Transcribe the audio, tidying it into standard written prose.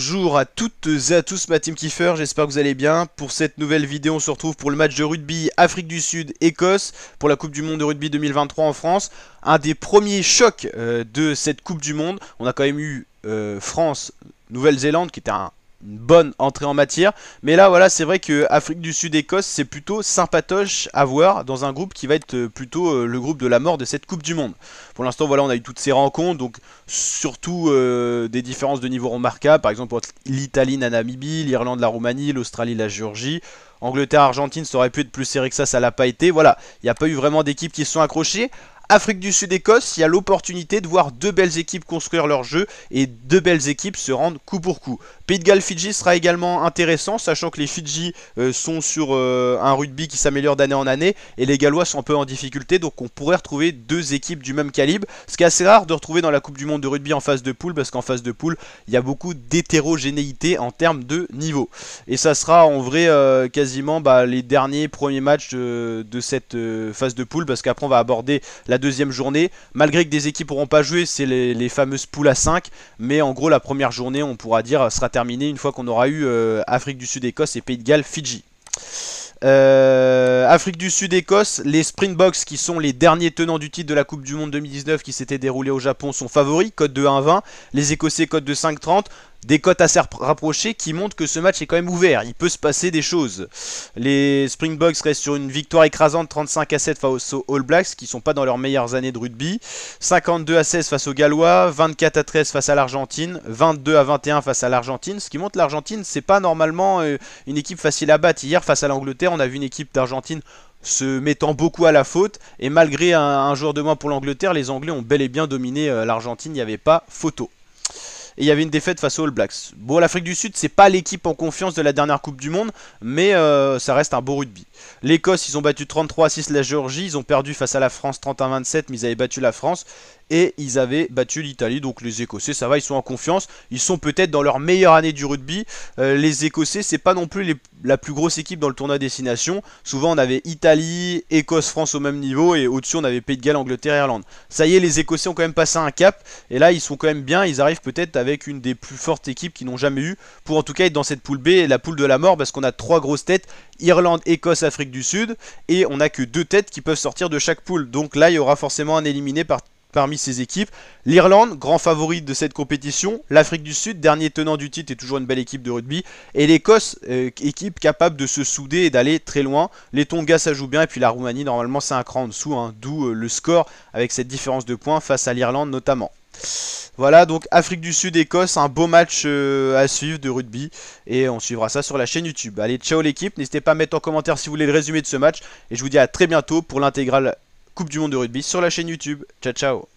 Bonjour à toutes et à tous, ma team Kiefer, j'espère que vous allez bien. Pour cette nouvelle vidéo, on se retrouve pour le match de rugby Afrique du Sud Écosse pour la Coupe du Monde de rugby 2023 en France. Un des premiers chocs de cette Coupe du Monde. On a quand même eu France, Nouvelle-Zélande qui était une bonne entrée en matière, mais là voilà, c'est vrai que Afrique du Sud Écosse c'est plutôt sympatoche à voir dans un groupe qui va être plutôt le groupe de la mort de cette Coupe du Monde. Pour l'instant voilà, on a eu toutes ces rencontres, donc surtout des différences de niveau remarquables, par exemple entre l'Italie la Namibie, l'Irlande la Roumanie, l'Australie la Géorgie. Angleterre-Argentine, ça aurait pu être plus serré que ça l'a pas été. Voilà, il n'y a pas eu vraiment d'équipes qui se sont accrochées. Afrique du Sud-Écosse, il y a l'opportunité de voir deux belles équipes construire leur jeu et deux belles équipes se rendre coup pour coup. Pays de Galles-Fidji sera également intéressant, sachant que les Fidji sont sur un rugby qui s'améliore d'année en année et les Gallois sont un peu en difficulté, donc on pourrait retrouver deux équipes du même calibre, ce qui est assez rare de retrouver dans la Coupe du Monde de rugby en phase de poule, parce qu'en phase de poule, il y a beaucoup d'hétérogénéité en termes de niveau. Et ça sera en vrai quasiment les derniers premiers matchs de cette phase de poule, parce qu'après on va aborder la deuxième journée, malgré que des équipes n'auront pas joué, c'est les fameuses poules à 5, mais en gros la première journée on pourra dire sera terminée une fois qu'on aura eu Afrique du Sud-Écosse et Pays de Galles Fidji. Afrique du Sud-Écosse, les Springboks qui sont les derniers tenants du titre de la Coupe du Monde 2019 qui s'était déroulée au Japon sont favoris, cote de 1,20, les Écossais cote de 5,30. Des cotes assez rapprochées qui montrent que ce match est quand même ouvert, il peut se passer des choses. Les Springboks restent sur une victoire écrasante 35-7 face aux All Blacks qui ne sont pas dans leurs meilleures années de rugby, 52-16 face aux Gallois, 24-13 face à l'Argentine, 22-21 face à l'Argentine, ce qui montre que l'Argentine c'est pas normalement une équipe facile à battre. Hier face à l'Angleterre on a vu une équipe d'Argentine se mettant beaucoup à la faute et malgré un joueur de moins pour l'Angleterre, les Anglais ont bel et bien dominé l'Argentine, il n'y avait pas photo. Et il y avait une défaite face aux All Blacks. Bon, l'Afrique du Sud, c'est pas l'équipe en confiance de la dernière Coupe du Monde, mais ça reste un beau rugby. L'Écosse, ils ont battu 33-6 la Géorgie, ils ont perdu face à la France 31-27, mais ils avaient battu la France. Et ils avaient battu l'Italie, donc les Écossais, ça va, ils sont en confiance. Ils sont peut-être dans leur meilleure année du rugby. Les Écossais, c'est pas non plus la plus grosse équipe dans le tournoi destination. Souvent, on avait Italie, Écosse, France au même niveau, et au-dessus, on avait Pays de Galles, Angleterre, Irlande. Ça y est, les Écossais ont quand même passé un cap, et là, ils sont quand même bien. Ils arrivent peut-être avec une des plus fortes équipes qu'ils n'ont jamais eu, pour en tout cas être dans cette poule B, la poule de la mort, parce qu'on a trois grosses têtes, Irlande, Écosse, Afrique du Sud, et on n'a que deux têtes qui peuvent sortir de chaque poule. Donc là, il y aura forcément un éliminé parmi ces équipes. L'Irlande, grand favori de cette compétition. L'Afrique du Sud, dernier tenant du titre, est toujours une belle équipe de rugby. Et l'Écosse, équipe capable de se souder et d'aller très loin. Les Tonga, ça joue bien. Et puis la Roumanie, normalement, c'est un cran en dessous. D'où le score avec cette différence de points face à l'Irlande notamment. Voilà, donc Afrique du Sud, Écosse, un beau match à suivre de rugby. Et on suivra ça sur la chaîne YouTube. Allez, ciao l'équipe. N'hésitez pas à mettre en commentaire si vous voulez le résumé de ce match. Et je vous dis à très bientôt pour l'intégrale Coupe du Monde de rugby sur la chaîne YouTube. Ciao ciao.